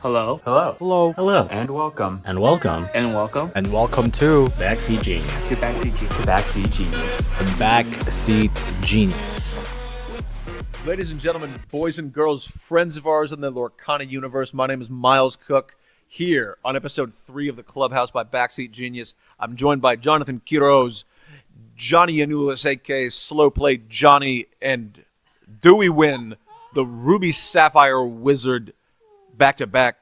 Hello. Hello. Hello. Hello. And welcome. And welcome. And welcome And welcome to Backseat Genius. to Backseat Genius. The Backseat Genius. The Backseat Genius. Ladies and gentlemen, boys and girls, friends of ours in the Lorcana universe, my name is Miles Cook. Here on episode 3 of the Clubhouse by Backseat Genius, I'm joined by Jonathan Quiroz, Johnny Yanulis, a.k.a. Slow Play Johnny, and do we win the Ruby Sapphire Wizard back-to-back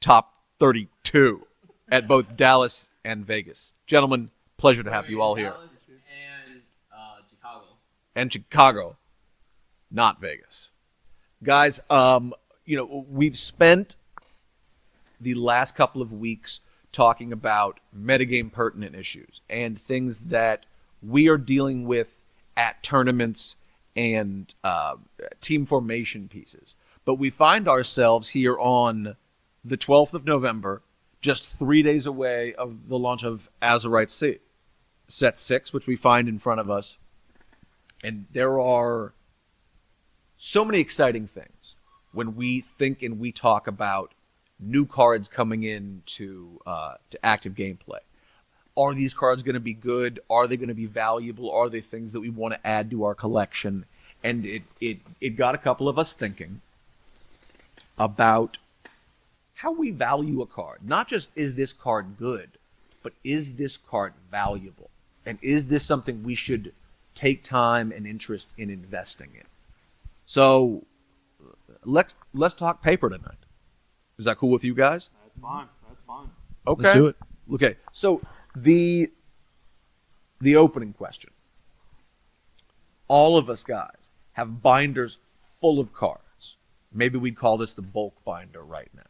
top 32 at both Dallas and Vegas. Gentlemen, pleasure to have you all here. And Chicago. And Chicago, not Vegas. Guys, we've spent the last couple of weeks talking about metagame pertinent issues and things that we are dealing with at tournaments and team formation pieces. But we find ourselves here on the 12th of November, just 3 days away of the launch of Azerite C, set 6, which we find in front of us. And there are so many exciting things when we think and we talk about new cards coming in to active gameplay. Are these cards going to be good? Are they going to be valuable? Are they things that we want to add to our collection? And it got a couple of us thinking about how we value a card. Not just is this card good, but is this card valuable? And is this something we should take time and interest in investing in? So let's talk paper tonight. Is that cool with you guys? That's fine. That's fine. Okay. Let's do it. Okay. So the opening question. All of us guys have binders full of cards. Maybe we'd call this the bulk binder right now.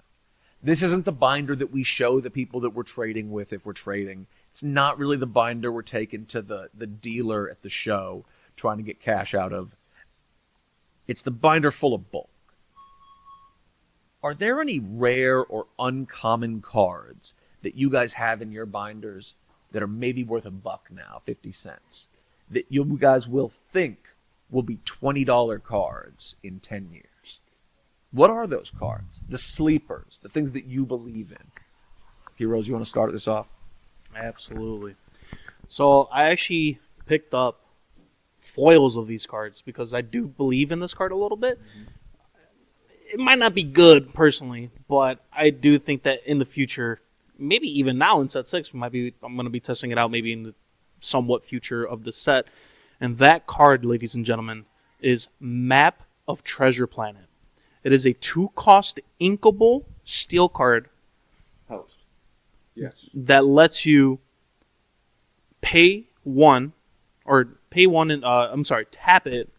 This isn't the binder that we show the people that we're trading with if we're trading. It's not really the binder we're taking to the dealer at the show trying to get cash out of. It's the binder full of bulk. Are there any rare or uncommon cards that you guys have in your binders that are maybe worth $1 now, 50 cents, that you guys will think will be $20 cards in 10 years? What are those cards? The sleepers, the things that you believe in. Heroes, you want to start this off? Absolutely. So I actually picked up foils of these cards because I do believe in this card a little bit. It might not be good personally, but I do think that in the future, maybe even now in set 6, I'm going to be testing it out maybe in the somewhat future of the set. And that card, ladies and gentlemen, is Map of Treasure Planet. It is a 2-cost inkable steel card that lets you tap it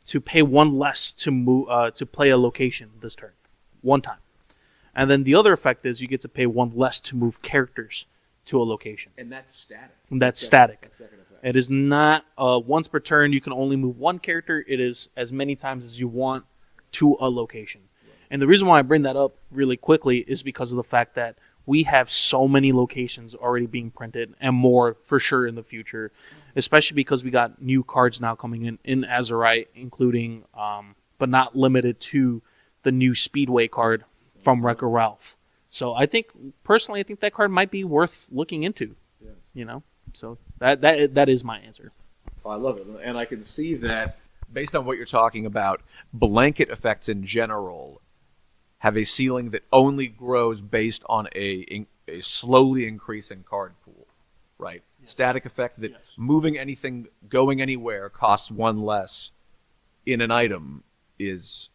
to pay 1 less to move to play a location this turn, 1 time. And then the other effect is you get to pay 1 less to move characters to a location. And that's static. That's static. It is not once per turn. You can only move 1 character. It is as many times as you want to a location. And the reason why I bring that up really quickly is because of the fact that we have so many locations already being printed and more for sure in the future, especially because we got new cards now coming in Azerite, including, but not limited to, the new Speedway card from Wreck-It Ralph. So I think that card might be worth looking into. Yes. You know, so that is my answer. Oh, I love it. And I can see that based on what you're talking about, blanket effects in general have a ceiling that only grows based on a slowly increasing card pool, right? Yes. Static effect that moving anything, going anywhere costs 1 less in an item is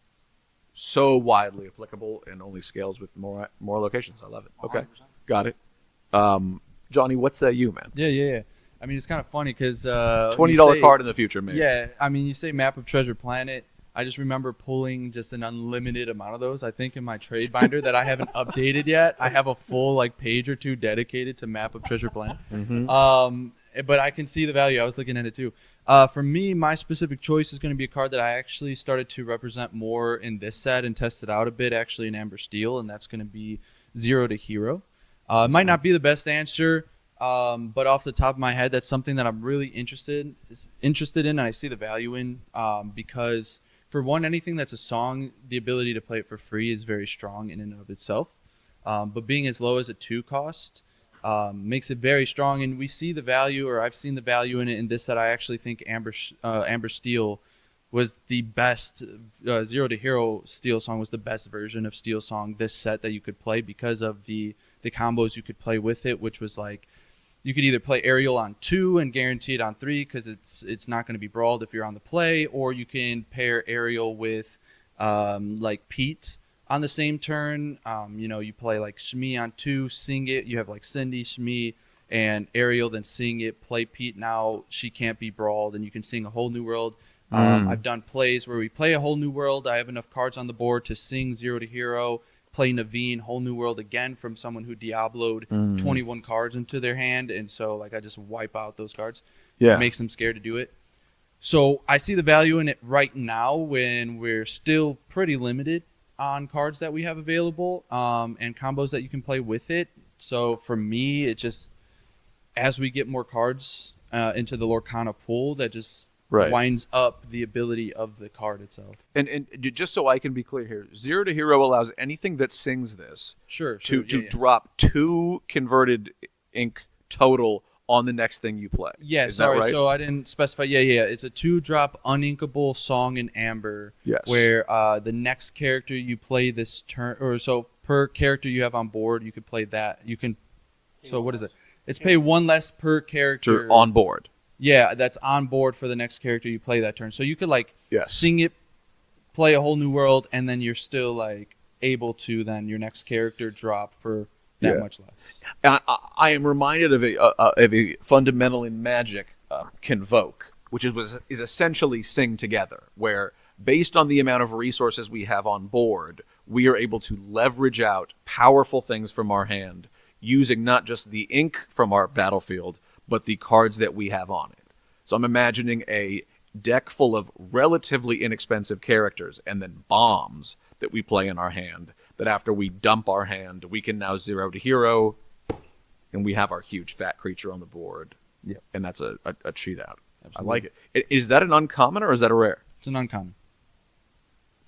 so widely applicable and only scales with more locations. I love it. Okay, 100%. Got it. Johnny, what say you, man? Yeah. I mean, it's kind of funny because $20 card in the future, maybe. Yeah, I mean, you say Map of Treasure Planet. I just remember pulling just an unlimited amount of those. I think in my trade binder that I haven't updated yet, I have a full page or 2 dedicated to Map of Treasure Planet. Mm-hmm. But I can see the value. I was looking at it too. For me, my specific choice is going to be a card that I actually started to represent more in this set and tested out a bit actually in Amber Steel, and that's going to be Zero to Hero. It might not be the best answer. But off the top of my head, that's something that I'm really interested in, and I see the value in, because for one, anything that's a song, the ability to play it for free is very strong in and of itself. But being as low as a 2 cost makes it very strong, and we see the value, or I've seen the value in it in this set. I actually think Amber Steel was the best, Zero to Hero Steel Song was the best version of Steel Song this set that you could play because of the combos you could play with it, which was like, you could either play Aerial on 2 and guarantee it on 3 because it's not going to be brawled if you're on the play, or you can pair Aerial with like Pete on the same turn. You play like Shmi on 2, sing it. You have like Cindy, Shmi, and Aerial, then sing it, play Pete. Now she can't be brawled, and you can sing A Whole New World. I've done plays where we play A Whole New World. I have enough cards on the board to sing Zero to Hero, play Naveen, Whole New World again from someone who Diablo'd 21 cards into their hand, and so like I just wipe out those cards. Yeah. It makes them scared to do it. So I see the value in it right now when we're still pretty limited on cards that we have available and combos that you can play with it. So for me, it just, as we get more cards into the Lorcana pool, that just winds up the ability of the card itself. And just so I can be clear here, Zero to Hero allows anything that sings this to drop 2 converted ink total on the next thing you play. Yeah, Is sorry. that right? So I didn't specify. Yeah. It's a 2-drop uninkable song in Amber. Yes. Where the next character you play this turn, or so per character you have on board, you could play that. You can. So what is it? It's pay 1 less per character on board. Yeah, that's on board for the next character you play that turn. So you could like sing it, play A Whole New World, and then you're still like able to then your next character drop for that much less. And I am reminded of a fundamental in Magic, Convoke, which is essentially sing together, where based on the amount of resources we have on board, we are able to leverage out powerful things from our hand using not just the ink from our battlefield, but the cards that we have on it. So I'm imagining a deck full of relatively inexpensive characters and then bombs that we play in our hand, that after we dump our hand, we can now Zero to Hero, and we have our huge fat creature on the board. Yep. And that's a cheat out. Absolutely. I like it. Is that an uncommon or is that a rare? It's an uncommon.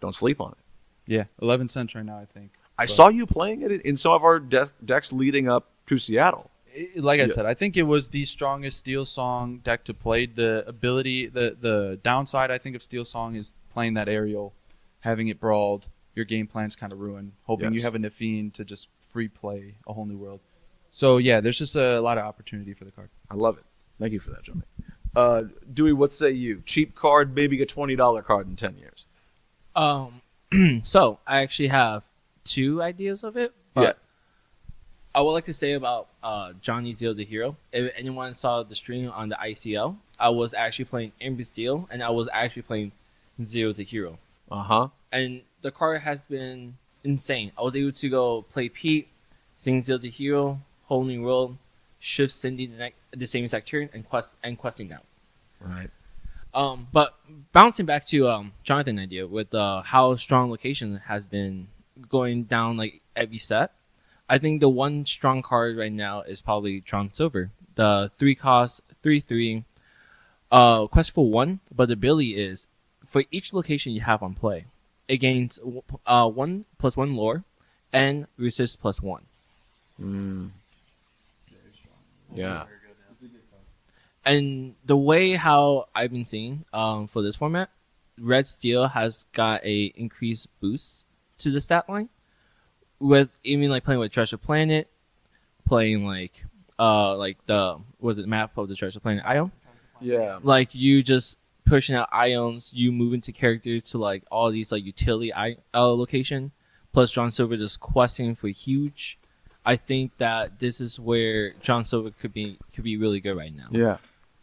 Don't sleep on it. Yeah, 11 cents right now, I think. I saw you playing it in some of our decks leading up to Seattle. Like I said, I think it was the strongest Steel Song deck to play. The ability, the downside, I think, of Steel Song is playing that Aerial, having it brawled. Your game plan's kind of ruined. Hoping you have a Nafeen to just free play A Whole New World. So yeah, there's just a lot of opportunity for the card. I love it. Thank you for that, Johnny. Dewey, what say you? Cheap card, maybe a $20 card in 10 years. So I actually have 2 ideas of it. But I would like to say about Johnny Zero the Hero. If anyone saw the stream on the ICL, I was actually playing Amber Steel, and I was actually playing Zero the Hero. And the card has been insane. I was able to go play Pete, sing Zero the Hero, Whole New World, shift Cindy the same exact turn, and questing down. Right. But bouncing back to Jonathan's idea with how strong location has been going down like every set, I think the one strong card right now is probably Tron Silver. The 3-cost, 3/3, quest for 1, but the ability is for each location you have on play, it gains 1+1 lore and resist +1. Yeah. And the way how I've been seeing for this format, Red Steel has got a increased boost to the stat line. With even like playing with Treasure Planet, playing like the map of the Treasure Planet Ion. Yeah. Like you just pushing out ions, you move into characters to like all these like utility location, plus John Silver just questing for huge. I think that this is where John Silver could be really good right now. Yeah.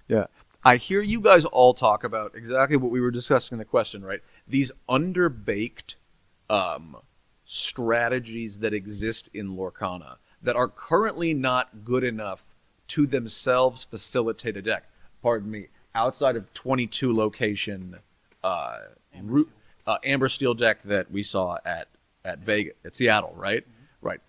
Yeah. I hear you guys all talk about exactly what we were discussing in the question, right? These underbaked strategies that exist in Lorcana that are currently not good enough to themselves facilitate a deck. Pardon me. Outside of 22 location Amber Steel deck that we saw at Seattle, right? Mm-hmm. Right.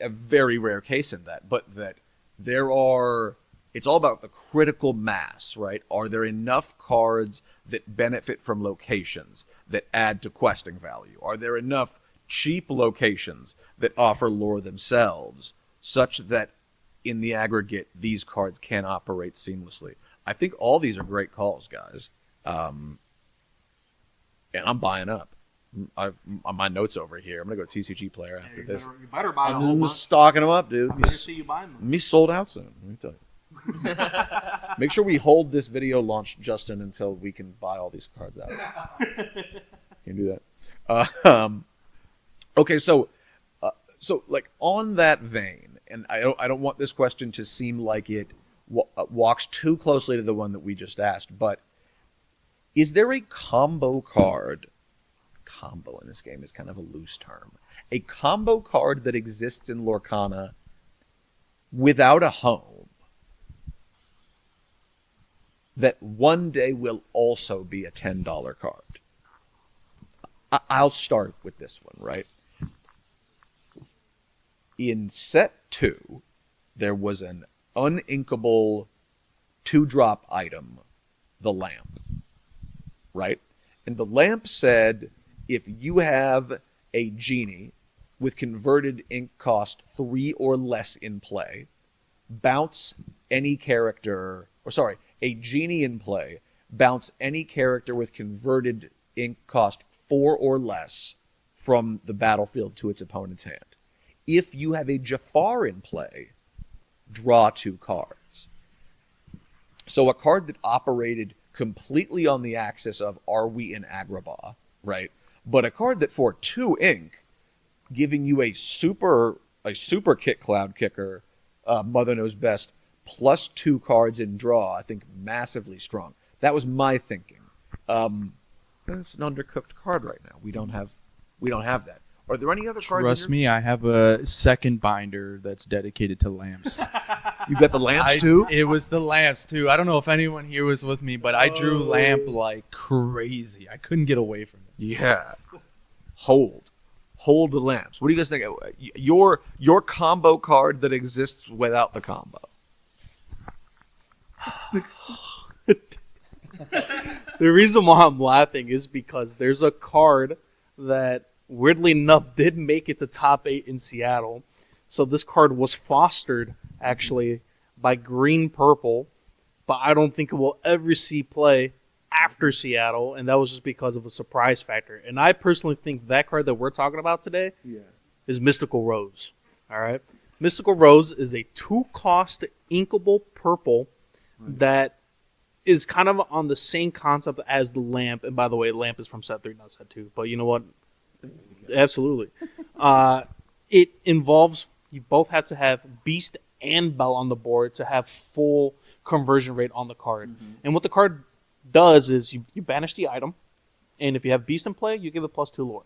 A very rare case in that, but that there are It's all about the critical mass, right? Are there enough cards that benefit from locations that add to questing value? Are there enough cheap locations that offer lore themselves such that in the aggregate these cards can operate seamlessly? I think all these are great calls, guys. And I'm buying up. My notes over here. I'm gonna go to TCG Player after this. You better buy a whole I'm bunch. just stocking them up, dude. I better see you buying them. Me sold out soon. Let me tell you. Make sure we hold this video launch, Justin, until we can buy all these cards out. Can you do that? Okay, so like on that vein, and I don't want this question to seem like it walks too closely to the one that we just asked, but is there a combo card? Combo in this game is kind of a loose term. A combo card that exists in Lorcana without a home that one day will also be a $10 card. I'll start with this one, right? In set 2, there was an uninkable 2-drop item, the lamp, right? And the lamp said, if you have a genie with converted ink cost 3 or less in play, bounce any character, or sorry, a genie in play, bounce any character with converted ink cost 4 or less from the battlefield to its opponent's hand. If you have a Jafar in play, draw 2 cards. So a card that operated completely on the axis of are we in Agrabah, right? But a card that for 2 ink, giving you a super kit cloud kicker, Mother Knows Best, plus 2 cards in draw, I think massively strong. That was my thinking. It's an undercooked card right now. We don't have that. Are there any other cards? Trust me, I have a second binder that's dedicated to lamps. You got the lamps too? It was the lamps too. I don't know if anyone here was with me, but I drew lamp like crazy. I couldn't get away from it. Yeah. Hold the lamps. What do you guys think? Your combo card that exists without the combo. The reason why I'm laughing is because there's a card that, weirdly enough, did make it to top 8 in Seattle. So this card was fostered, actually, by Green Purple, but I don't think it will ever see play after Seattle, and that was just because of a surprise factor. And I personally think that card that we're talking about today is Mystical Rose. All right? Mystical Rose is a 2-cost inkable purple that is kind of on the same concept as the lamp. And by the way, lamp is from set 3, not set 2. But you know what? Absolutely. It involves, you both have to have Beast and Bell on the board to have full conversion rate on the card. Mm-hmm. And what the card does is you banish the item, and if you have Beast in play, you give it +2 lore.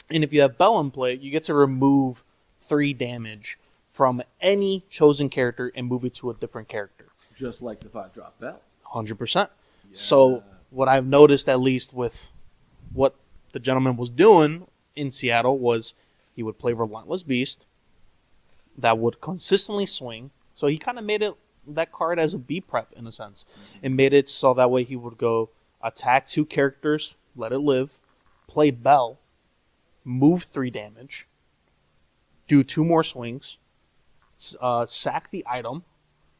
And if you have Bell in play, you get to remove 3 damage from any chosen character and move it to a different character. Just like the 5-drop Bell. 100%. Yeah. So what I've noticed, at least with what the gentleman was doing in Seattle, was he would play Relentless Beast that would consistently swing. So he kind of made it that card as a B prep in a sense, and made it so that way he would go attack 2 characters, let it live, play Bell, move 3 damage, do 2 more swings, sack the item,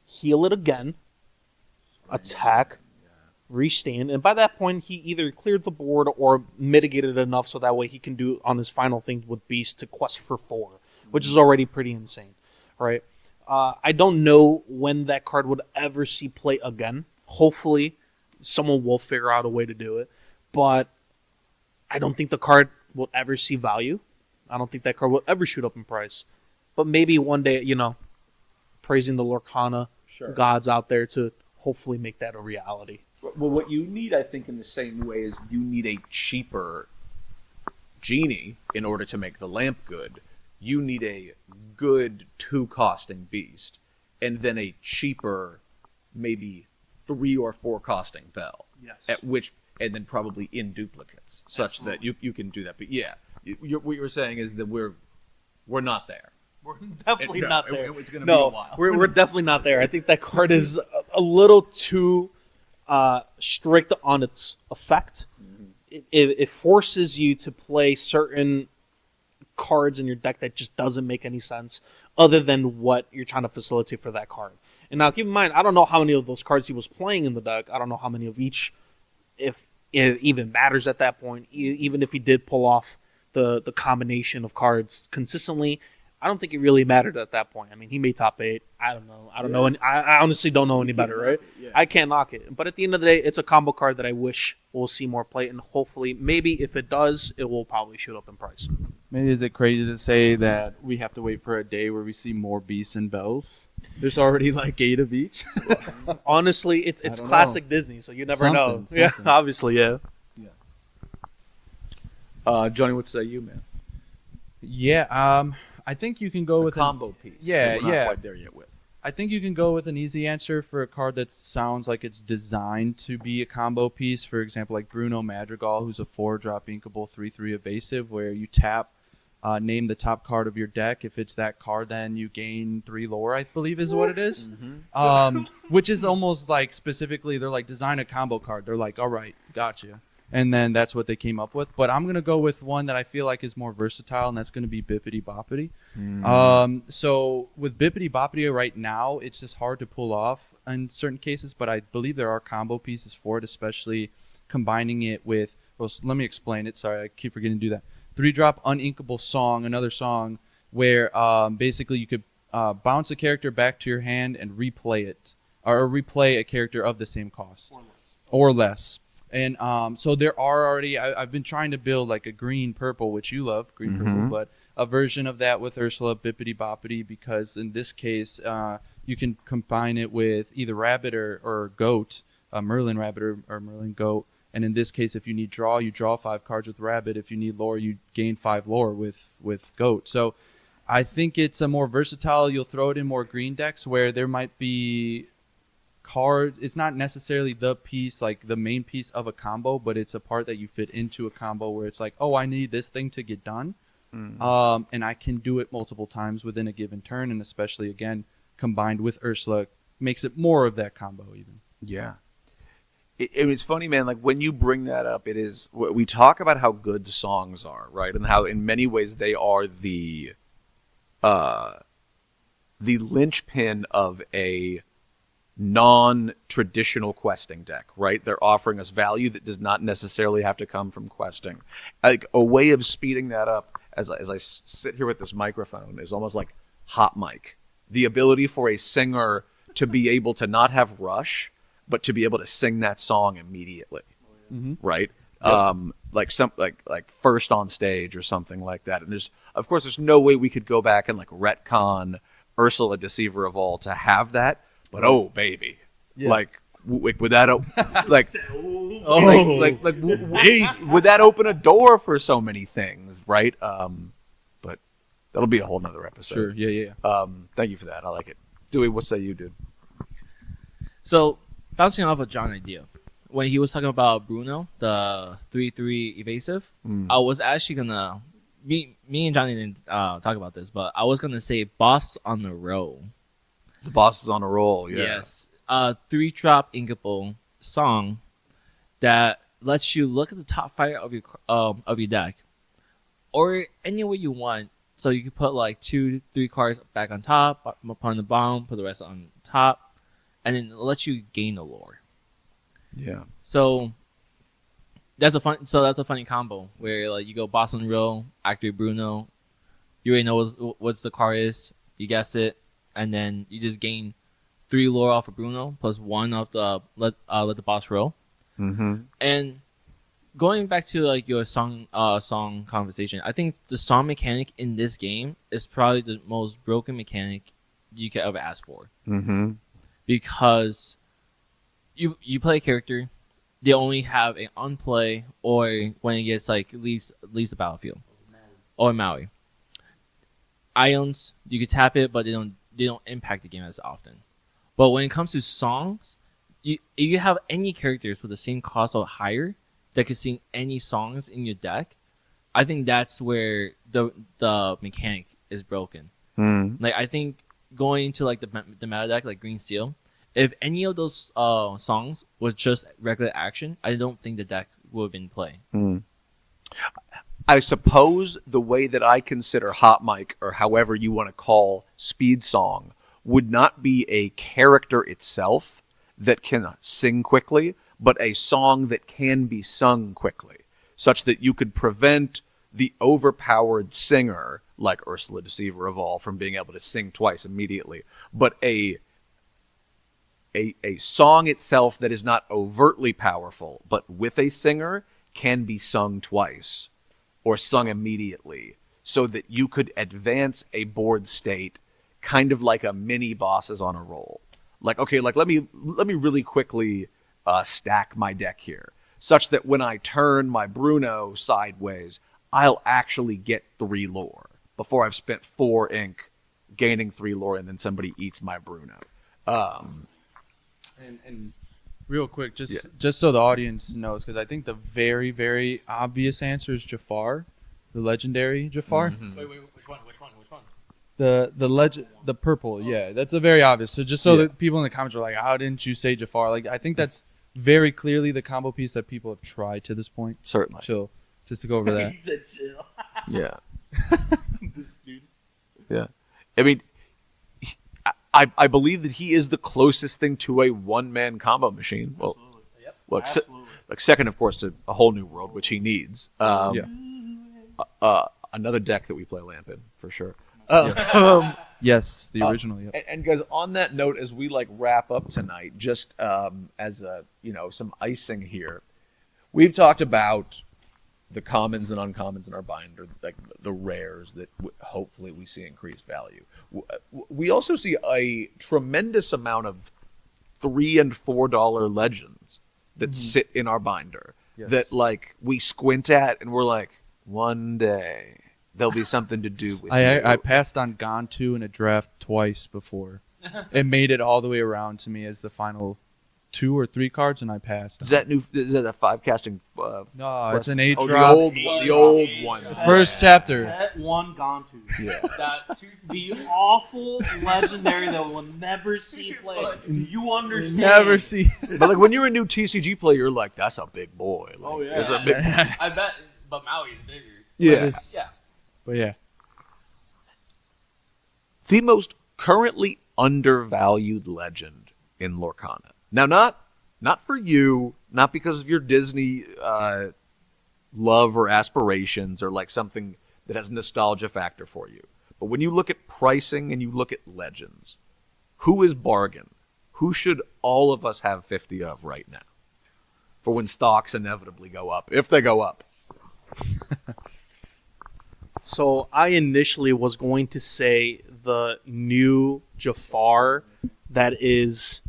heal it again, attack, restand, and by that point he either cleared the board or mitigated enough so that way he can do on his final thing with Beast to quest for 4, which is already pretty insane, right? I don't know when that card would ever see play again. Hopefully someone will figure out a way to do it, but I don't think the card will ever see value. I don't think that card will ever shoot up in price, but maybe one day, praising the Lorcana gods out there to hopefully make that a reality. Well, what you need, I think, in the same way is you need a cheaper genie in order to make the lamp good. You need a good 2-costing Beast, and then a cheaper, maybe 3 or 4-costing Bell. Yes. And then probably in duplicates, such that you can do that. But yeah, what you're saying is that we're not there. We're definitely not there. It's going to be a while. We're definitely not there. I think that card is a little too strict on its effect. It forces you to play certain cards in your deck that just doesn't make any sense other than what you're trying to facilitate for that card. And now keep in mind, I don't know how many of those cards he was playing in the deck. I don't know how many of each, if it even matters at that point. Even if he did pull off the combination of cards consistently, I don't think it really mattered at that point. I mean, he made top 8. I don't know. And I honestly don't know any better, right? I can't knock it. But at the end of the day, it's a combo card that I wish we'll see more play. And hopefully, maybe if it does, it will probably shoot up in price. Maybe is it crazy to say that we have to wait for a day where we see more beasts and bells? There's already like 8 of each. Honestly, it's classic Disney, so you never know. Yeah, obviously, yeah. Johnny, what say you, man? Yeah, I think you can go with combo piece. Yeah, that we're not quite there yet with. I think you can go with an easy answer for a card that sounds like it's designed to be a combo piece. For example, like Bruno Madrigal, who's a 4-drop inkable 3/3 evasive, where you tap, name the top card of your deck. If it's that card, then you gain 3 lore, I believe is what it is. Which is almost like specifically, they're like, design a combo card. They're like, all right, gotcha. And then that's what they came up with. But I'm going to go with one that I feel like is more versatile, and that's going to be Bippity Boppity. So with Bippity Boppity right now, it's just hard to pull off in certain cases, but I believe there are combo pieces for it, especially combining it with, well, let me explain it. Sorry, I keep forgetting to do that. 3-drop uninkable song, another song where basically you could bounce a character back to your hand and replay it, or replay a character of the same cost. Or less. And so there are already, I've been trying to build like a green-purple, which you love, green-purple, but a version of that with Ursula Bippity Boppity, because in this case, you can combine it with either rabbit or goat, Merlin rabbit or Merlin goat. And in this case, if you need draw, you draw 5 cards with rabbit. If you need lore, you gain 5 lore with goat. So I think it's a more versatile, you'll throw it in more green decks where there might be card, it's not necessarily the piece, like the main piece of a combo, but it's a part that you fit into a combo where it's like, oh, I need this thing to get done. And I can do it multiple times within a given turn, and especially, again, combined with Ursula, makes it more of that combo even. Yeah. It's funny, man, like when you bring that up, it is, we talk about how good the songs are, right? And how in many ways they are the linchpin of a non-traditional questing deck, right? They're offering us value that does not necessarily have to come from questing. Like a way of speeding that up, as I sit here with this microphone, is almost like hot mic. The ability for a singer to be able to not have rush, but to be able to sing that song immediately, right? Yep. Like first on stage or something like that. And there's no way we could go back and like retcon Ursula Deceiver of All to have that. But oh baby, like would that would that open a door for so many things, right? But that'll be a whole nother episode. Sure, yeah. Thank you for that. I like it. Dewey, what say you, dude? So bouncing off of John's idea, when he was talking about Bruno, the 3/3 evasive, I was actually gonna me and Johnny didn't talk about this, but I was gonna say Boss on the Roll. The boss is on a roll, yeah. Yes. 3-drop inkable song that lets you look at the top 5 of your deck, or any way you want. So you can put like 2-3 cards back on top, upon the bottom, put the rest on top, and then it lets you gain the lore. Yeah. So that's a funny combo where like you go boss on roll, activate Bruno, you already know what's the card is, you guess it. And then you just gain 3 lore off of Bruno plus 1 off the let the boss roll. And going back to like your song conversation, I think the song mechanic in this game is probably the most broken mechanic you could ever ask for. Because you play a character, they only have an unplay, or when it gets like leaves the battlefield, or Maui. Ions, you could tap it, but they don't impact the game as often. But when it comes to songs, if you have any characters with the same cost or higher that could sing any songs in your deck, I think that's where the mechanic is broken. Like I think going into like the meta deck like Green Steel, if any of those songs was just regular action, I don't think the deck would have been play. I suppose the way that I consider Hot Mic, or however you want to call Speed Song, would not be a character itself that can sing quickly, but a song that can be sung quickly, such that you could prevent the overpowered singer, like Ursula Deceiver of all, from being able to sing twice immediately. But a song itself that is not overtly powerful, but with a singer, can be sung twice or sung immediately, so that you could advance a board state kind of like a mini bosses on a roll. Like, okay, like let me really quickly stack my deck here, such that when I turn my Bruno sideways, I'll actually get 3 lore before I've spent 4 ink gaining 3 lore, and then somebody eats my Bruno. And real quick, just so the audience knows, because I think the very, very obvious answer is Jafar, the legendary Jafar. Wait, which one? The purple, yeah, that's a very obvious. So just so that people in the comments are like, how didn't you say Jafar? Like, I think that's very clearly the combo piece that people have tried to this point. Certainly. Chill. Just to go over that. He said chill. Yeah. This dude. Yeah. I mean, I believe that he is the closest thing to a one-man combo machine. Well, Yep. well Absolutely. like second, of course, to a whole new world, which he needs. Another deck that we play Lamp in, for sure. Yes, the original. Yep. And guys, on that note, as we like wrap up tonight, just as a some icing here, we've talked about the commons and uncommons in our binder, like the rares that hopefully we see increased value. We also see a tremendous amount of $3 and $4 legends that sit in our binder that like we squint at and we're like, one day there'll be something to do with I passed on Gone 2 in a draft twice before. It made it all the way around to me as the final 2 or 3 cards, and I passed. Is that a 5 casting? No, it's an 8 Oh, drop. the old one. First chapter. Set 1 gone to. Yeah. The awful legendary that we'll never see play. You understand? Never see. But like when you're a new TCG player, you're like, that's a big boy. Like, Oh yeah, it's a big. I bet, but Maui's bigger. Yeah. Yeah. But yeah. The most currently undervalued legend in Lorcana. Now, not for you, not because of your Disney love or aspirations or like something that has a nostalgia factor for you. But when you look at pricing and you look at legends, who is bargain? Who should all of us have 50 of right now? For when stocks inevitably go up, if they go up. So I initially was going to say the new Jafar that is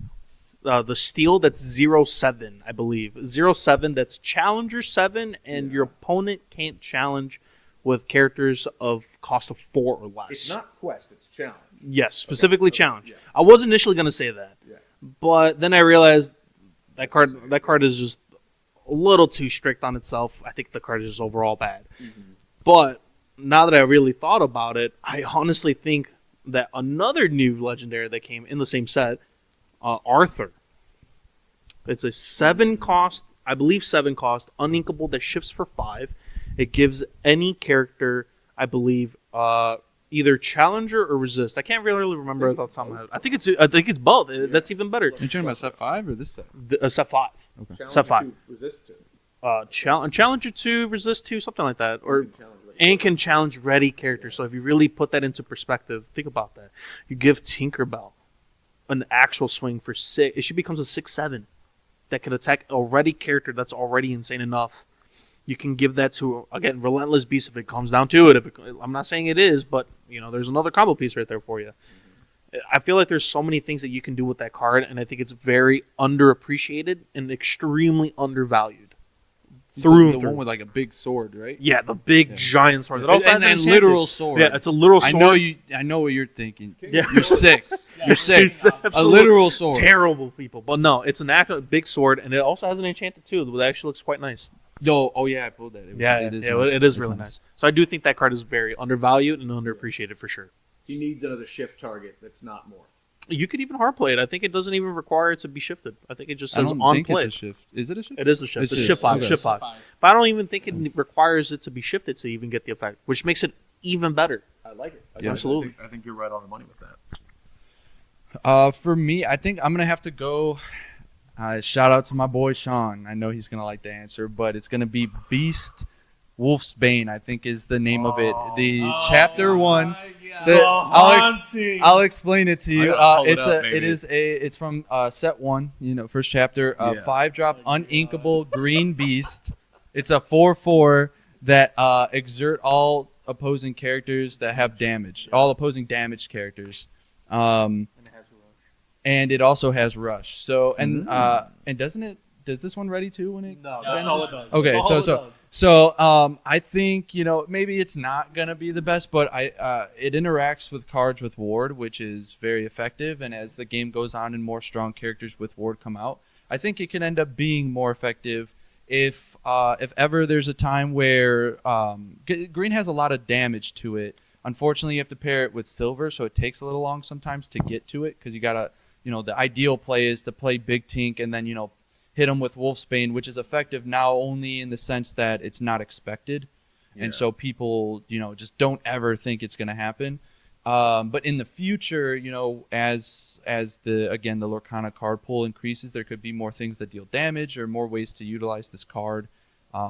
the steel that's 07, I believe. 07, that's Challenger 7, and your opponent can't challenge with characters of cost of 4 or less. not quest, it's challenge. Yes, specifically challenge. Yeah. I was initially going to say that, but then I realized that card is just a little too strict on itself. I think the card is just overall bad. But now that I really thought about it, I honestly think that another new legendary that came in the same set, Arthur. It's a 7 cost, I believe 7 cost, uninkable that shifts for 5. It gives any character, I believe, either challenger or resist. I can't really remember off the top of my head. I think it's both. That's even better. Are you talking about set 5 or this set? Set 5. Okay. Set 5. Resist to. Challenger 2, resist 2, something like that. And can challenge ready characters. So if you really put that into perspective, think about that. You give Tinkerbell an actual swing for 6. She becomes a 6/7 that can attack a ready character that's already insane enough. You can give that to, again, Relentless Beast if it comes down to it. I'm not saying it is, but there's another combo piece right there for you. I feel like there's so many things that you can do with that card, and I think it's very underappreciated and extremely undervalued. The one with like a big sword, right? Yeah, the big giant sword. That also has and an then enchanted. literal sword. Yeah, it's a literal sword. I know what you're thinking. Yeah. You're sick. You're sick. A Absolute literal sword. Terrible people. But no, it's an actual big sword, and it also has an enchanted too, that actually looks quite nice. Oh yeah, I pulled that. It is nice. It is really nice. So I do think that card is very undervalued and underappreciated for sure. He needs another shift target that's not morph. You could even hard play it. I think it doesn't even require it to be shifted. I think it just says I don't on think play. it's a shift. Is it a shift? It is a shift. It's It's a shift 5. okay. Shift 5. But I don't even think it requires it to be shifted to even get the effect, which makes it even better. I like it. Yeah. Absolutely. I think you're right on the money with that. For me, I think I'm gonna have to go. Shout out to my boy Sean. I know he's gonna like the answer, but it's gonna be Beast Wolf's Bane. I think is the name of it. The chapter 1. I'll explain it to you. It's from set 1. First chapter. 5-drop uninkable green beast. It's a 4/4 that exert all opposing characters that have damage. All opposing damaged characters. And it also has rush. So and doesn't it? Does this one ready too when it? No, that's all it does. Okay, That's all it does. so I think maybe it's not gonna be the best, but it interacts with cards with ward, which is very effective. And as the game goes on and more strong characters with ward come out, I think it can end up being more effective. If ever there's a time where green has a lot of damage to it, unfortunately you have to pair it with silver, so it takes a little long sometimes to get to it because you gotta the ideal play is to play big tink and then hit them with Wolfsbane, which is effective now only in the sense that it's not expected. Yeah. And so people, just don't ever think it's going to happen. But in the future, as the Lorcana card pool increases, there could be more things that deal damage or more ways to utilize this card,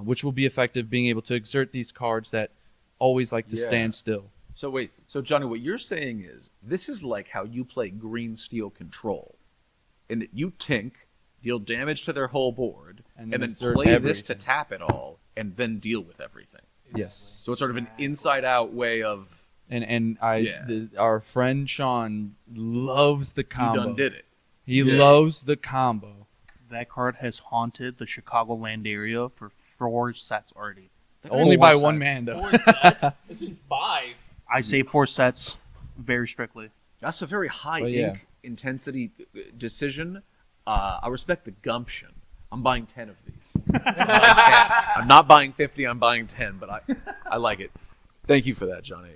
which will be effective being able to exert these cards that always like to stand still. So wait, Johnny, what you're saying is this is like how you play green steel control, in that you tink, deal damage to their whole board, and then play this to tap it all, and then deal with everything. Yes. So it's sort of an inside-out way of... Our friend Sean loves the combo. He done did it. He loves the combo. That card has haunted the Chicagoland area for 4 sets already. Only by one man, though. 4 sets? It's been 5. I say 4 sets very strictly. That's a very high ink intensity decision. I respect the gumption. I'm buying 10 of these. I'm not buying 50. I'm buying 10, but I like it. Thank you for that, Johnny.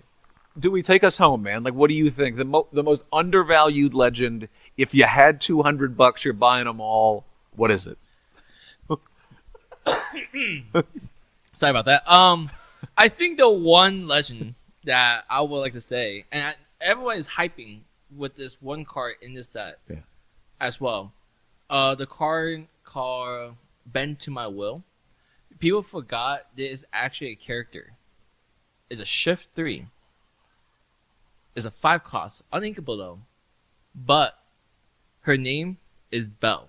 Dewey, take us home, man. Like, what do you think? The most undervalued legend. If you had $200, you're buying them all. What is it? Sorry about that. I think the one legend that I would like to say, and everyone is hyping with this one card in this set as well. The card called Bend to My Will. People forgot there is actually a character. It's a shift 3. It's a 5 cost. Uninkable though. But her name is Belle.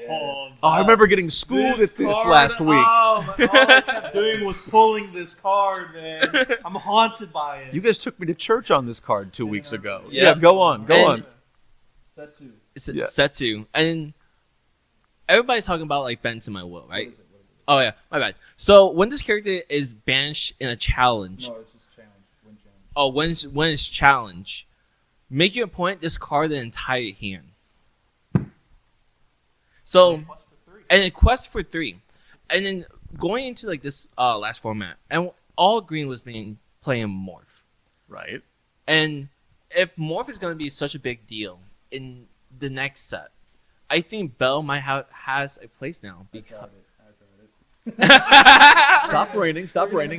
Oh, I remember getting schooled at this last week. All I kept doing was pulling this card, man. I'm haunted by it. You guys took me to church on this card 2 weeks ago. Yeah. Go on. Set 2. It's set 2. And everybody's talking about like Bend to My Will, right? Oh yeah, my bad. So when this character is banished in a challenge. No, it's just challenge. Oh, when it's challenged, make your point, discard the entire hand. So, and a quest for 3. And then going into like this last format, and all green was playing Morph. Right. And if Morph is going to be such a big deal in the next set, I think Belle might has a place now. Because... Stop raining.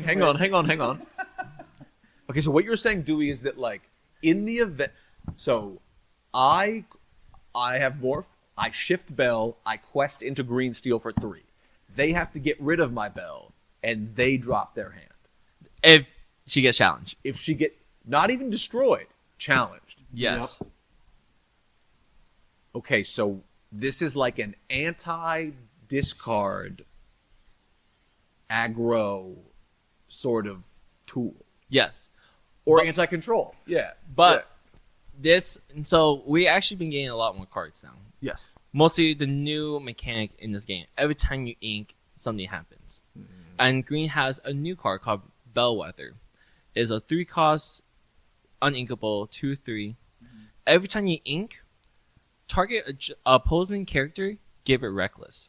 Hang on. Okay, so what you're saying, Dewey, is that like in the event, so I have Morph, I shift Belle, I quest into green steel for 3. They have to get rid of my Belle, and they drop their hand. If she gets challenged. If she get not even destroyed, challenged. Yes. Yep. Okay, so this is like an anti-discard aggro sort of tool. Yes. Or anti-control. Yeah. But so we actually been getting a lot more cards now. Yes. Mostly the new mechanic in this game. Every time you ink, something happens. Mm-hmm. And green has a new card called Bellwether. It's a 3 cost, uninkable, 2/3. Mm-hmm. Every time you ink, target opposing character, give it reckless.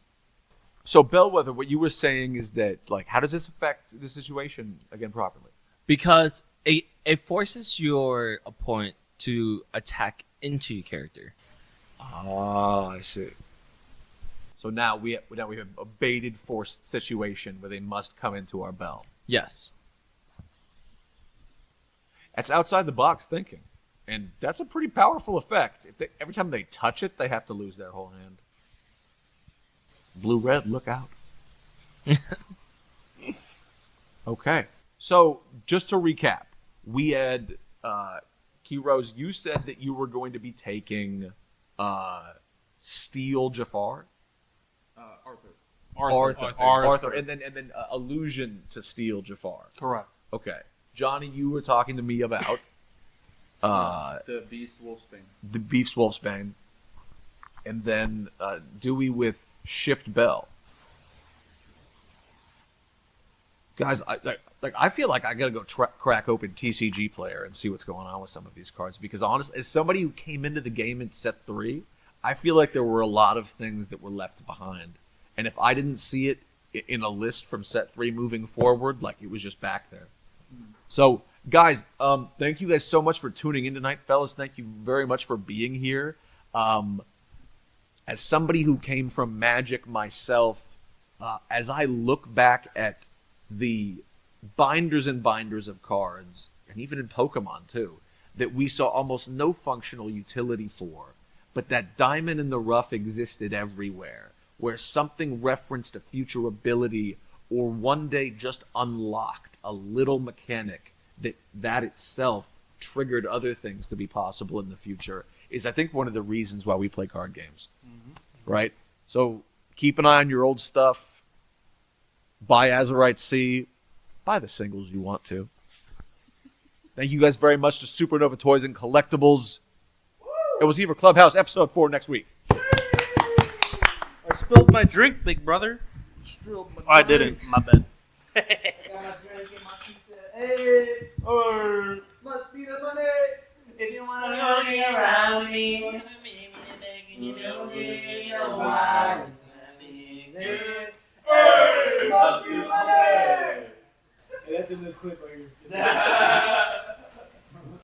So Bellwether, what you were saying is that, like, how does this affect the situation again properly? Because it forces your opponent to attack into your character. Oh, I see. So now we have a baited forced situation where they must come into our bell. Yes. That's outside the box thinking, and that's a pretty powerful effect. Every time they touch it, they have to lose their whole hand. Blue red, look out. Okay, so just to recap, we had Key-Rose, you said that you were going to be taking Steel Jafar. Arthur, and then allusion to Steel Jafar. Correct. Okay, Johnny, you were talking to me about the Beast Wolfsbane. the Beef's Wolfsbane, and then Dewey with Shift Bell. Guys, I feel like I gotta go crack open TCG Player and see what's going on with some of these cards, because honestly, as somebody who came into the game in set 3, I feel like there were a lot of things that were left behind, and if I didn't see it in a list from set 3 moving forward, like it was just back there. So, guys, thank you guys so much for tuning in tonight, fellas. Thank you very much for being here. As somebody who came from Magic myself, as I look back at the binders and binders of cards, and even in Pokemon too, that we saw almost no functional utility for, but that diamond in the rough existed everywhere, where something referenced a future ability or one day just unlocked a little mechanic that itself triggered other things to be possible in the future, is I think one of the reasons why we play card games. Right? So keep an eye on your old stuff. Buy Azurite C. Buy the singles you want to. Thank you guys very much to Supernova Toys and Collectibles. It was here for Clubhouse episode 4 next week. I spilled my drink, big brother. I didn't. My bad. Must be the money if you want to Running around me, you know you're wild. Hey, must be the money. Hey, that's in this clip right here.